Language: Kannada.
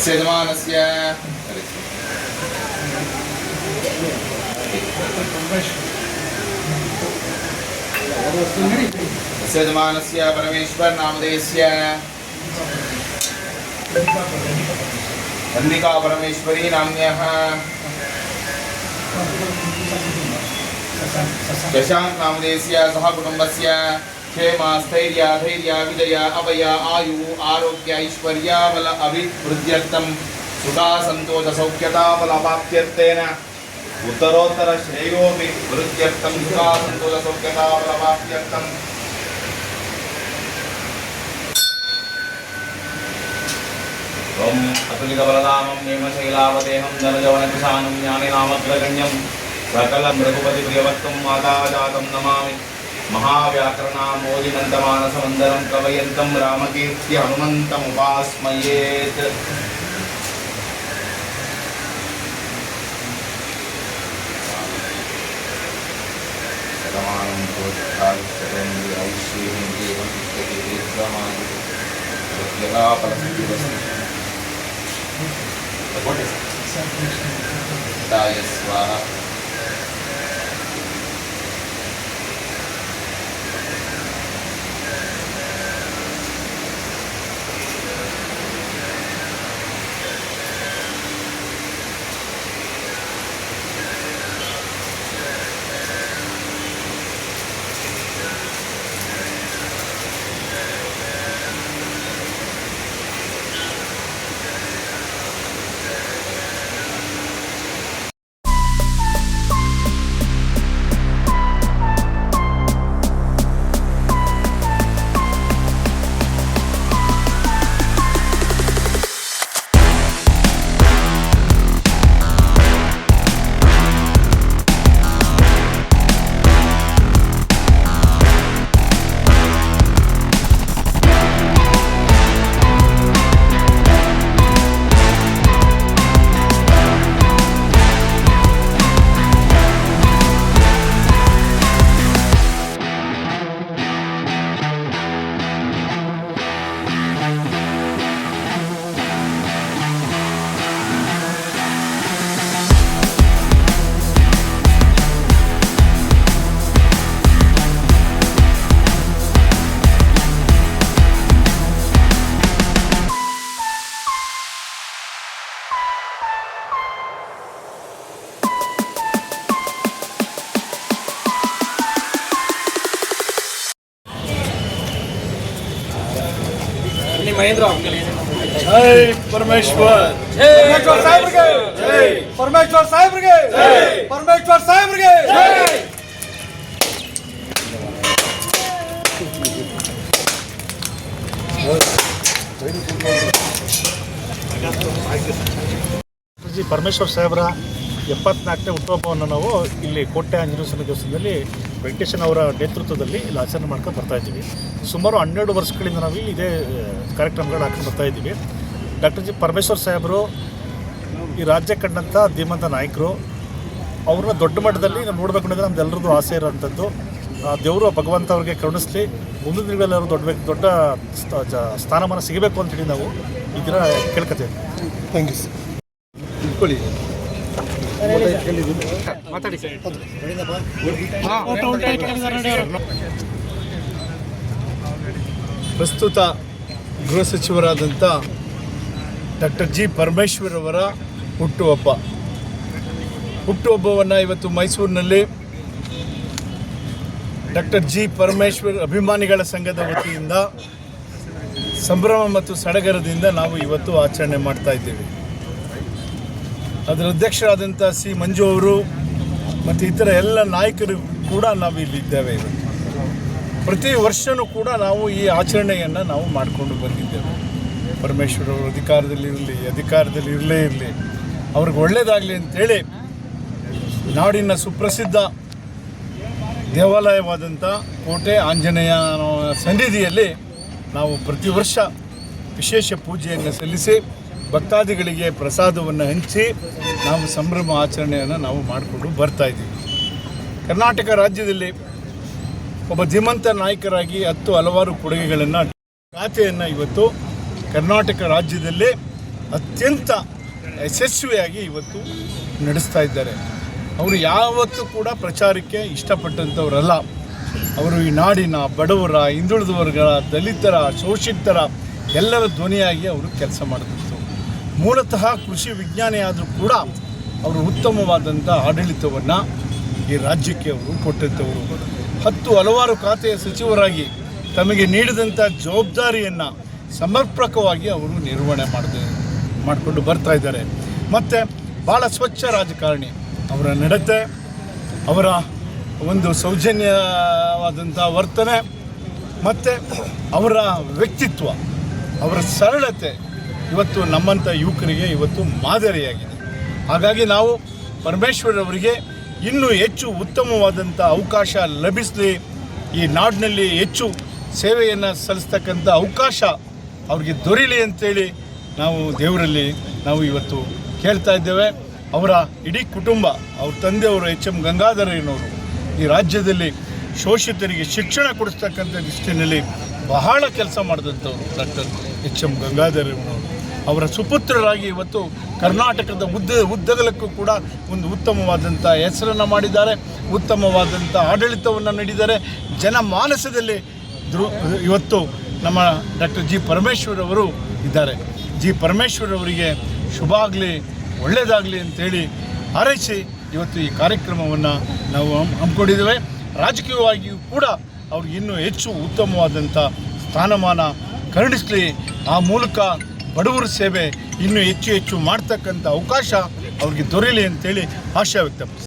यजमानस्य यजमानस्य परमेश्वर नामधेयस्य अंबिका परमेश्वरी नाम्न्यः शशांक नामधेयस्य सह कुटुंबस्य क्षेम स्थैर्य धैर्य विजय अभय आयु आरोग्य ऐश्वर्य बल अभिवृद्ध्यर्थं सुखा संतोष सौख्यता बलाप्त्यर्थेन उत्तरोत्तर श्रेयोपि वृद्ध्यर्थं सुखा संतोष सौख्यता बलाप्त्यर्थं ओम अतुलित बलधामं नेमशैलावदेहं धनजवनकुशानं ज्ञानिनामग्रगण्यं सकलं रघुपति प्रियवत्तं माताजातं नमामि महाव्याकरणामोदिनन्तमानसमन्दरं कवयन्तं रामकीर्त्य हनुमन्तमुपास्मयेत् शतमानं कोट्यायुष्येन्द्रियं दीर्घमायु दाय स्वाहा महेंद्र जय परमेश्वर परमेश्वर साहेब के जय परमेश्वर साहेब के जय परमेश्वर साहेब के जय परमेश्वर साहेबर 74ನೇ ಹುಟ್ಟುಹಬ್ಬವನ್ನು ನಾವು ಇಲ್ಲಿ ಕೋಟೆ ಆಂಜನೇಯ ಸ್ವಾಮಿ ದೇವಸ್ಥಾನದಲ್ಲಿ ವೆಂಕಟೇಶನ್ ಅವರ ನೇತೃತ್ವದಲ್ಲಿ ಇಲ್ಲಿ ಆಚರಣೆ ಮಾಡ್ಕೊಂಡು ಬರ್ತಾ ಇದ್ದೀವಿ. ಸುಮಾರು 12 ವರ್ಷಗಳಿಂದ ನಾವು ಇಲ್ಲಿ ಇದೇ ಕಾರ್ಯಕ್ರಮಗಳು ಹಾಕೊಂಡು ಬರ್ತಾ ಇದ್ದೀವಿ. ಡಾಕ್ಟರ್ ಜಿ ಪರಮೇಶ್ವರ್ ಸಾಹೇಬರು ಈ ರಾಜ್ಯ ಕಂಡಂಥ ಧೀಮಂತ ನಾಯಕರು. ಅವ್ರನ್ನ ದೊಡ್ಡ ಮಟ್ಟದಲ್ಲಿ ನಾವು ನೋಡಬೇಕು ಅನ್ನೋದು ನಮ್ದೆಲ್ಲರದ್ದು ಆಸೆ ಇರೋಂಥದ್ದು. ದೇವರು ಭಗವಂತ ಅವ್ರಿಗೆ ಕರುಣಿಸಲಿ, ಮುಂದಿನ ದಿನಗಳಲ್ಲಿ ದೊಡ್ಡ ಸ್ಥಾನಮಾನ ಸಿಗಬೇಕು ಅಂತೇಳಿ ನಾವು ಈ ದಿನ ಕೇಳ್ಕೊತೀವಿ. Thank you sir. ಇಟ್ಕೊಳ್ಳಿ ಮಾತಾಡಿ ಸರ್. ಪ್ರಸ್ತುತ ಗೃಹ ಸಚಿವರಾದಂಥ ಡಾಕ್ಟರ್ ಜಿ ಪರಮೇಶ್ವರ್ ಅವರ ಹುಟ್ಟುಹಬ್ಬವನ್ನು ಇವತ್ತು ಮೈಸೂರಿನಲ್ಲಿ ಡಾಕ್ಟರ್ ಜಿ ಪರಮೇಶ್ವರ್ ಅಭಿಮಾನಿಗಳ ಸಂಘದ ವತಿಯಿಂದ ಸಂಭ್ರಮ ಮತ್ತು ಸಡಗರದಿಂದ ನಾವು ಇವತ್ತು ಆಚರಣೆ ಮಾಡ್ತಾ ಇದ್ದೇವೆ. ಅದರ ಅಧ್ಯಕ್ಷರಾದಂಥ ಸಿ ಮಂಜು ಅವರು ಮತ್ತು ಇತರ ಎಲ್ಲ ನಾಯಕರು ಕೂಡ ನಾವು ಇಲ್ಲಿದ್ದೇವೆ. ಇವತ್ತು ಪ್ರತಿ ವರ್ಷವೂ ಕೂಡ ನಾವು ಈ ಆಚರಣೆಯನ್ನು ನಾವು ಮಾಡಿಕೊಂಡು ಬಂದಿದ್ದೇವೆ. ಪರಮೇಶ್ವರ್ ಅವರು ಅಧಿಕಾರದಲ್ಲಿ ಇರಲೇ ಇರಲಿ, ಅವ್ರಿಗೆ ಒಳ್ಳೆಯದಾಗಲಿ ಅಂತೇಳಿ ನಾಡಿನ ಸುಪ್ರಸಿದ್ಧ ದೇವಾಲಯವಾದಂಥ ಕೋಟೆ ಆಂಜನೇಯ ಸನ್ನಿಧಿಯಲ್ಲಿ ನಾವು ಪ್ರತಿ ವರ್ಷ ವಿಶೇಷ ಪೂಜೆಯನ್ನು ಸಲ್ಲಿಸಿ ಭಕ್ತಾದಿಗಳಿಗೆ ಪ್ರಸಾದವನ್ನು ಹಂಚಿ ನಾವು ಸಂಭ್ರಮ ಆಚರಣೆಯನ್ನು ನಾವು ಮಾಡಿಕೊಂಡು ಬರ್ತಾಯಿದ್ದೀವಿ. ಕರ್ನಾಟಕ ರಾಜ್ಯದಲ್ಲಿ ಒಬ್ಬ ಧೀಮಂತ ನಾಯಕರಾಗಿ ಹಲವಾರು ಕೊಡುಗೆಗಳನ್ನು ಖಾತೆಯನ್ನು ಇವತ್ತು ಕರ್ನಾಟಕ ರಾಜ್ಯದಲ್ಲಿ ಅತ್ಯಂತ ಯಶಸ್ವಿಯಾಗಿ ಇವತ್ತು ನಡೆಸ್ತಾ ಇದ್ದಾರೆ. ಅವರು ಯಾವತ್ತೂ ಕೂಡ ಪ್ರಚಾರಕ್ಕೆ ಇಷ್ಟಪಟ್ಟಂಥವರಲ್ಲ. ಅವರು ಈ ನಾಡಿನ ಬಡವರ, ಹಿಂದುಳಿದ ವರ್ಗಗಳ, ದಲಿತರ, ಶೋಷಿತರ ಎಲ್ಲರ ಧ್ವನಿಯಾಗಿ ಅವರು ಕೆಲಸ ಮಾಡಿದ್ರು. ಮೂಲತಃ ಕೃಷಿ ವಿಜ್ಞಾನಿ ಆದರೂ ಕೂಡ ಅವರು ಉತ್ತಮವಾದಂಥ ಆಡಳಿತವನ್ನು ಈ ರಾಜ್ಯಕ್ಕೆ ಅವರು ಕೊಟ್ಟಂಥವರು. ಹಲವಾರು ಖಾತೆಯ ಸಚಿವರಾಗಿ ತಮಗೆ ನೀಡಿದಂಥ ಜವಾಬ್ದಾರಿಯನ್ನು ಸಮರ್ಪಕವಾಗಿ ಅವರು ನಿರ್ವಹಣೆ ಮಾಡಿಕೊಂಡು ಬರ್ತಾ ಇದ್ದಾರೆ. ಮತ್ತು ಭಾಳ ಸ್ವಚ್ಛ ರಾಜಕಾರಣಿ. ಅವರ ನಡತೆ, ಅವರ ಒಂದು ಸೌಜನ್ಯವಾದಂಥ ವರ್ತನೆ ಮತ್ತು ಅವರ ವ್ಯಕ್ತಿತ್ವ, ಅವರ ಸರಳತೆ ಇವತ್ತು ನಮ್ಮಂಥ ಯುವಕರಿಗೆ ಇವತ್ತು ಮಾದರಿಯಾಗಿದೆ. ಹಾಗಾಗಿ ನಾವು ಪರಮೇಶ್ವರವರಿಗೆ ಇನ್ನೂ ಹೆಚ್ಚು ಉತ್ತಮವಾದಂಥ ಅವಕಾಶ ಲಭಿಸಲಿ, ಈ ನಾಡಿನಲ್ಲಿ ಹೆಚ್ಚು ಸೇವೆಯನ್ನು ಸಲ್ಲಿಸ್ತಕ್ಕಂಥ ಅವಕಾಶ ಅವ್ರಿಗೆ ದೊರೀಲಿ ಅಂತೇಳಿ ನಾವು ದೇವರಲ್ಲಿ ನಾವು ಇವತ್ತು ಕೇಳ್ತಾ ಇದ್ದೇವೆ. ಅವರ ಇಡೀ ಕುಟುಂಬ, ಅವ್ರ ತಂದೆಯವರು ಎಚ್.ಎಂ. ಗಂಗಾಧರಯ್ಯನವರು ಈ ರಾಜ್ಯದಲ್ಲಿ ಶೋಷಿತರಿಗೆ ಶಿಕ್ಷಣ ಕೊಡಿಸ್ತಕ್ಕಂಥ ದೃಷ್ಟಿನಲ್ಲಿ ಬಹಳ ಕೆಲಸ ಮಾಡಿದಂಥವ್ರು ಡಾಕ್ಟರ್ ಎಚ್.ಎಂ. ಗಂಗಾಧರಯ್ಯನವರು. ಅವರ ಸುಪುತ್ರರಾಗಿ ಇವತ್ತು ಕರ್ನಾಟಕದ ಉದ್ದಗಲಕ್ಕೂ ಕೂಡ ಒಂದು ಉತ್ತಮವಾದಂಥ ಹೆಸರನ್ನು ಮಾಡಿದ್ದಾರೆ, ಉತ್ತಮವಾದಂಥ ಆಡಳಿತವನ್ನು ನೀಡಿದ್ದಾರೆ. ಜನಮಾನಸದಲ್ಲಿ ಇವತ್ತು ನಮ್ಮ ಡಾಕ್ಟರ್ ಜಿ ಪರಮೇಶ್ವರ್ ಅವರು ಇದ್ದಾರೆ. ಜಿ ಪರಮೇಶ್ವರ್ ಅವರಿಗೆ ಶುಭ ಆಗಲಿ, ಒಳ್ಳೆಯದಾಗಲಿ ಅಂತೇಳಿ ಹಾರೈಸಿ ಇವತ್ತು ಈ ಕಾರ್ಯಕ್ರಮವನ್ನು ನಾವು ಹಮ್ಮಿಕೊಂಡಿದ್ದೇವೆ. ರಾಜಕೀಯವಾಗಿಯೂ ಕೂಡ ಅವ್ರಿಗೆ ಇನ್ನೂ ಹೆಚ್ಚು ಉತ್ತಮವಾದಂಥ ಸ್ಥಾನಮಾನ ಕರುಣಿಸಲಿ, ಆ ಮೂಲಕ ಬಡವರ ಸೇವೆ ಇನ್ನೂ ಹೆಚ್ಚು ಮಾಡ್ತಕ್ಕಂಥ ಅವಕಾಶ ಅವ್ರಿಗೆ ದೊರೆಯಲಿ ಅಂತೇಳಿ ಆಶಯ ವ್ಯಕ್ತಪಡಿಸ್ತಾರೆ.